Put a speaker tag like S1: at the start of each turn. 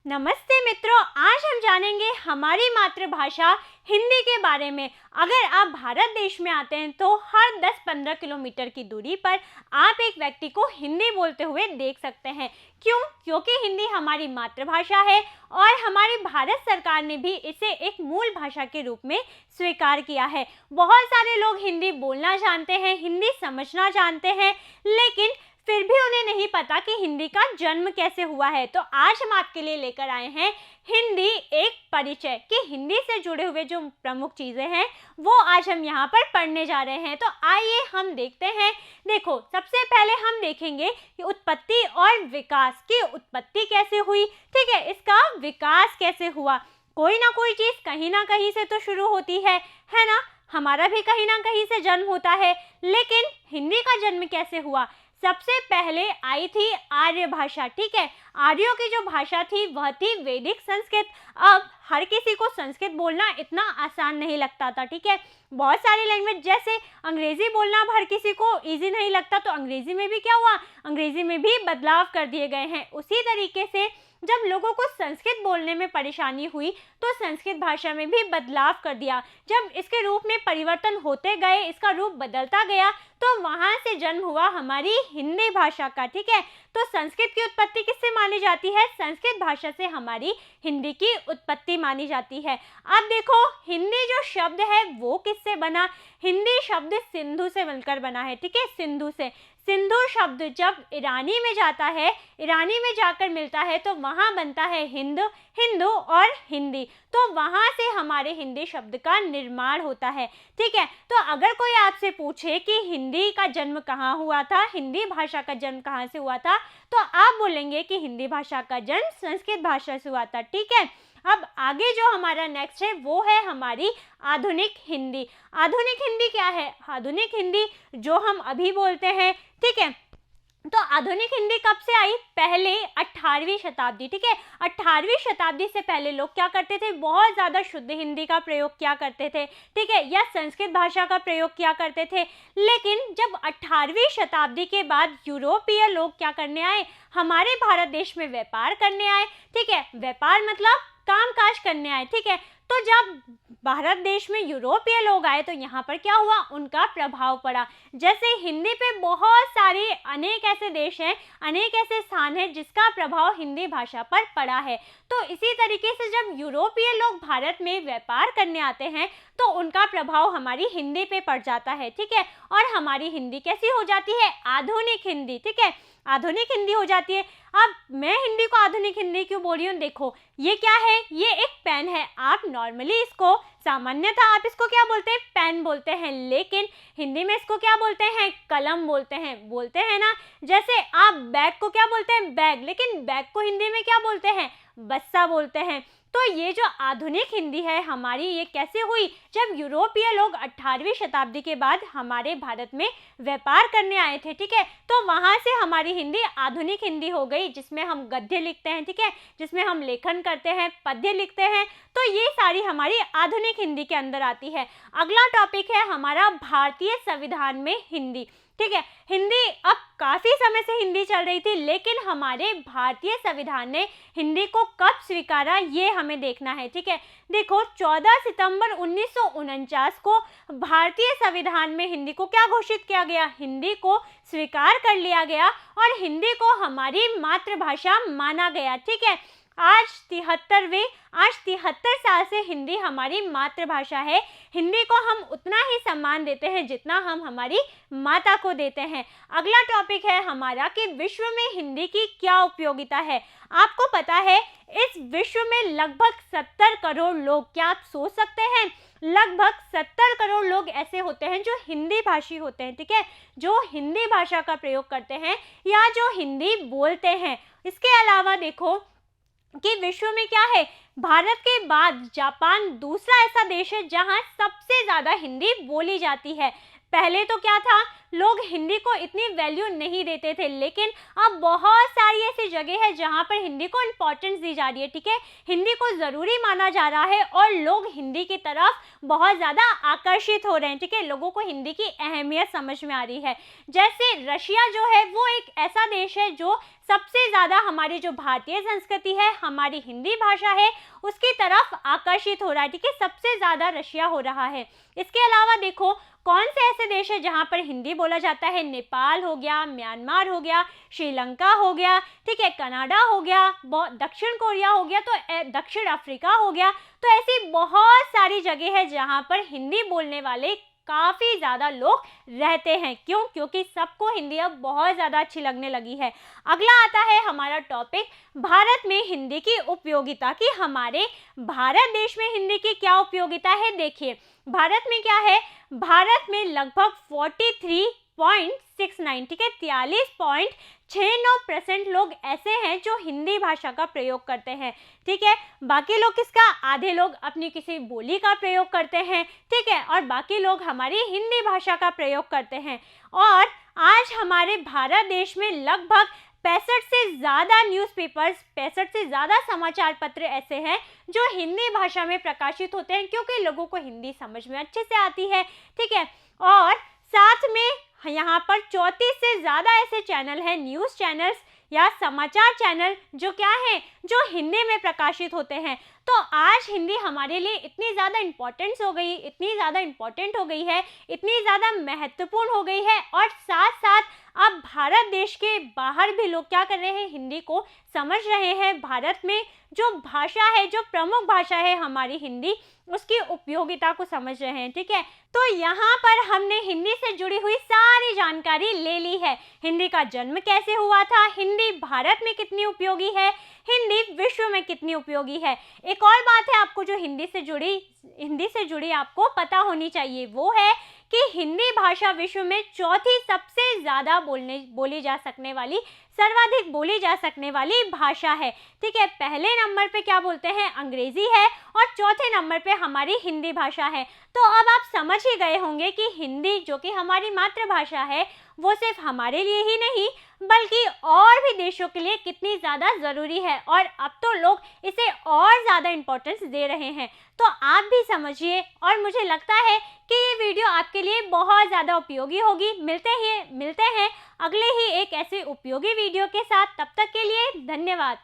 S1: नमस्ते मित्रों, आज हम जानेंगे हमारी मातृभाषा हिंदी के बारे में। अगर आप भारत देश में आते हैं तो हर 10-15 किलोमीटर की दूरी पर आप एक व्यक्ति को हिंदी बोलते हुए देख सकते हैं। क्यों? क्योंकि हिंदी हमारी मातृभाषा है और हमारी भारत सरकार ने भी इसे एक मूल भाषा के रूप में स्वीकार किया है। बहुत सारे लोग हिंदी बोलना जानते हैं, हिंदी समझना जानते हैं, लेकिन फिर भी उन्हें नहीं पता कि हिंदी का जन्म कैसे हुआ है। तो आज हम आपके लिए लेकर आए हैं हिंदी एक परिचय, कि हिंदी से जुड़े हुए जो प्रमुख चीज़ें हैं वो आज हम यहाँ पर पढ़ने जा रहे हैं। तो आइए हम देखते हैं। देखो, सबसे पहले हम देखेंगे कि उत्पत्ति और विकास की उत्पत्ति कैसे हुई, ठीक है, इसका विकास कैसे हुआ। कोई ना कोई चीज़ कहीं ना कहीं से तो शुरू होती है ना। हमारा भी कहीं ना कहीं से जन्म होता है, लेकिन हिंदी का जन्म कैसे हुआ? सबसे पहले आई थी आर्य भाषा, ठीक है। आर्यों की जो भाषा थी वह थी वैदिक संस्कृत। अब हर किसी को संस्कृत बोलना इतना आसान नहीं लगता था, ठीक है। बहुत सारी लैंग्वेज, जैसे अंग्रेजी बोलना हर किसी को इजी नहीं लगता, तो अंग्रेजी में भी क्या हुआ, अंग्रेजी में भी बदलाव कर दिए गए हैं। उसी तरीके से जब लोगों को संस्कृत बोलने में परेशानी हुई तो संस्कृत भाषा में भी बदलाव कर दिया। जब इसके रूप में परिवर्तन होते गए, इसका रूप बदलता गया, तो वहाँ से जन्म हुआ हमारी हिंदी भाषा का, ठीक है। तो संस्कृत की उत्पत्ति किससे मानी जाती है? संस्कृत भाषा से हमारी हिंदी की उत्पत्ति मानी जाती है। अब देखो, हिंदी जो शब्द है वो किससे बना? हिंदी शब्द सिंधु से मिलकर बना है, ठीक है, सिंधु से। सिंधु शब्द जब ईरानी में जाता है, ईरानी में जाकर मिलता है, तो वहाँ बनता है हिंद, हिंदू और हिंदी। तो वहाँ से हमारे हिंदी शब्द का निर्माण होता है, ठीक है। तो अगर कोई आपसे पूछे कि हिंदी का जन्म कहाँ हुआ था, हिंदी भाषा का जन्म कहाँ से हुआ था, तो आप बोलेंगे कि हिंदी भाषा का जन्म संस्कृत भाषा से हुआ था, ठीक है। अब आगे जो हमारा नेक्स्ट है वो है हमारी आधुनिक हिंदी। आधुनिक हिंदी क्या है? आधुनिक हिंदी जो हम अभी बोलते हैं, ठीक है। तो आधुनिक हिंदी कब से आई? पहले 18वीं शताब्दी, ठीक है। 18वीं शताब्दी से पहले लोग क्या करते थे? बहुत ज़्यादा शुद्ध हिंदी का प्रयोग किया करते थे, ठीक है, या संस्कृत भाषा का प्रयोग किया करते थे। लेकिन जब 18वीं शताब्दी के बाद यूरोपीय लोग क्या करने आए? हमारे भारत देश में व्यापार करने आए, ठीक है। व्यापार मतलब कामकाज करने आए, ठीक है। तो जब भारत देश में यूरोपीय लोग आए तो यहाँ पर क्या हुआ? उनका प्रभाव पड़ा। जैसे हिंदी पे बहुत सारे अनेक ऐसे देश हैं, अनेक ऐसे स्थान हैं जिसका प्रभाव हिंदी भाषा पर पड़ा है। तो इसी तरीके से जब यूरोपीय लोग भारत में व्यापार करने आते हैं तो उनका प्रभाव हमारी हिंदी पे पड़ जाता है, ठीक है। और हमारी हिंदी कैसी हो जाती है? आधुनिक हिंदी, ठीक है, आधुनिक हिंदी हो जाती है। अब मैं हिंदी को आधुनिक हिंदी क्यों बोल रही हूँ? देखो, ये क्या है? ये एक पेन है। आप नॉर्मली इसको, सामान्यतः आप इसको क्या बोलते हैं? पेन बोलते हैं, लेकिन हिंदी में इसको क्या बोलते हैं? कलम बोलते हैं ना। जैसे आप बैग को क्या बोलते हैं? बैग, लेकिन बैग को हिंदी में क्या बोलते हैं? बस्ता बोलते हैं। तो ये जो आधुनिक हिंदी है हमारी, ये कैसे हुई? जब यूरोपीय लोग 18वीं शताब्दी के बाद हमारे भारत में व्यापार करने आए थे, ठीक है। तो वहाँ से हमारी हिंदी आधुनिक हिंदी हो गई, जिसमें हम गद्य लिखते हैं, ठीक है, जिसमें हम लेखन करते हैं, पद्य लिखते हैं। तो ये सारी हमारी आधुनिक हिंदी के अंदर आती है। अगला टॉपिक है हमारा भारतीय संविधान में हिंदी, ठीक है। हिंदी अब काफ़ी समय से हिंदी चल रही थी, लेकिन हमारे भारतीय संविधान ने हिंदी को कब स्वीकारा ये हमें देखना है, ठीक है। देखो, 14 सितंबर 1949 को भारतीय संविधान में हिंदी को क्या घोषित किया गया? हिंदी को स्वीकार कर लिया गया और हिंदी को हमारी मातृभाषा माना गया, ठीक है। आज 73 साल से हिंदी हमारी मातृभाषा है। हिंदी को हम उतना ही सम्मान देते हैं जितना हम हमारी माता को देते हैं। अगला टॉपिक है हमारा कि विश्व में हिंदी की क्या उपयोगिता है। आपको पता है इस विश्व में लगभग 70 करोड़ लोग, क्या आप सोच सकते हैं? लगभग 70 करोड़ लोग ऐसे होते हैं जो हिंदी भाषी होते हैं, ठीक है, जो हिंदी भाषा का प्रयोग करते हैं या जो हिंदी बोलते हैं। इसके अलावा देखो कि विश्व में क्या है? भारत के बाद जापान दूसरा ऐसा देश है जहां सबसे ज़्यादा हिंदी बोली जाती है। पहले तो क्या था, लोग हिंदी को इतनी वैल्यू नहीं देते थे, लेकिन अब बहुत सारी ऐसी जगह है जहाँ पर हिंदी को इम्पोर्टेंस दी जा रही है, ठीक है। हिंदी को ज़रूरी माना जा रहा है और लोग हिंदी की तरफ बहुत ज़्यादा आकर्षित हो रहे हैं, ठीक है। लोगों को हिंदी की अहमियत समझ में आ रही है। जैसे रशिया जो है वो एक ऐसा देश है जो सबसे ज़्यादा हमारी जो भारतीय संस्कृति है, हमारी हिंदी भाषा है, उसकी तरफ आकर्षित हो रहा है, ठीक है। सबसे ज़्यादा रशिया हो रहा है। इसके अलावा देखो कौन से ऐसे देश है जहाँ पर हिंदी बोला जाता है। नेपाल हो गया, म्यांमार हो गया, श्रीलंका हो गया, ठीक है, कनाडा हो गया, दक्षिण कोरिया हो गया, तो दक्षिण अफ्रीका हो गया। तो ऐसी बहुत सारी जगह है जहाँ पर हिंदी बोलने वाले काफ़ी ज़्यादा लोग रहते हैं। क्यों? क्योंकि सबको हिंदी अब बहुत ज़्यादा अच्छी लगने लगी है। अगला आता है हमारा टॉपिक भारत में हिंदी की उपयोगिता, कि हमारे भारत देश में हिंदी की क्या उपयोगिता है। देखिए भारत में क्या है, भारत में लगभग 43.69, ठीक है, 43.69% लोग ऐसे हैं जो हिंदी भाषा का प्रयोग करते हैं, ठीक है। बाकी लोग किसका, आधे लोग अपनी किसी बोली का प्रयोग करते हैं, ठीक है, और बाकी लोग हमारी हिंदी भाषा का प्रयोग करते हैं। और आज हमारे भारत देश में लगभग 65 से ज़्यादा न्यूज़पेपर्स, 65 से ज़्यादा समाचार पत्र ऐसे हैं जो हिंदी भाषा में प्रकाशित होते हैं, क्योंकि लोगों को हिंदी समझ में अच्छे से आती है, ठीक है। और साथ में यहाँ पर 34 से ज़्यादा ऐसे चैनल हैं, न्यूज़ चैनल्स या समाचार चैनल, जो क्या हैं, जो हिंदी में प्रकाशित होते हैं। तो आज हिंदी हमारे लिए इतनी ज़्यादा इम्पोर्टेंट हो गई है, इतनी ज़्यादा महत्वपूर्ण हो गई है, और साथ साथ अब भारत देश के बाहर भी लोग क्या कर रहे हैं, हिंदी को समझ रहे हैं। भारत में जो भाषा है, जो प्रमुख भाषा है हमारी हिंदी, उसकी उपयोगिता को समझ रहे हैं, ठीक है। तो यहाँ पर हमने हिंदी से जुड़ी हुई सारी जानकारी ले ली है। हिंदी का जन्म कैसे हुआ था, हिंदी भारत में कितनी उपयोगी है, हिंदी विश्व में कितनी उपयोगी है। एक और बात है आपको जो हिंदी से जुड़ी आपको पता होनी चाहिए, वो है कि हिंदी भाषा विश्व में चौथी सबसे ज़्यादा सर्वाधिक बोली जा सकने वाली भाषा है, ठीक है। पहले नंबर पे क्या बोलते हैं, अंग्रेजी है, और चौथे नंबर पे हमारी हिंदी भाषा है। तो अब आप समझ ही गए होंगे कि हिंदी जो कि हमारी मातृभाषा है, वो सिर्फ हमारे लिए ही नहीं बल्कि और भी देशों के लिए कितनी ज़्यादा ज़रूरी है, और अब तो लोग इसे और ज़्यादा इम्पोर्टेंस दे रहे हैं। तो आप भी समझिए, और मुझे लगता है कि ये वीडियो आपके लिए बहुत ज़्यादा उपयोगी होगी। मिलते हैं अगले ही एक ऐसे उपयोगी वीडियो के साथ। तब तक के लिए धन्यवाद।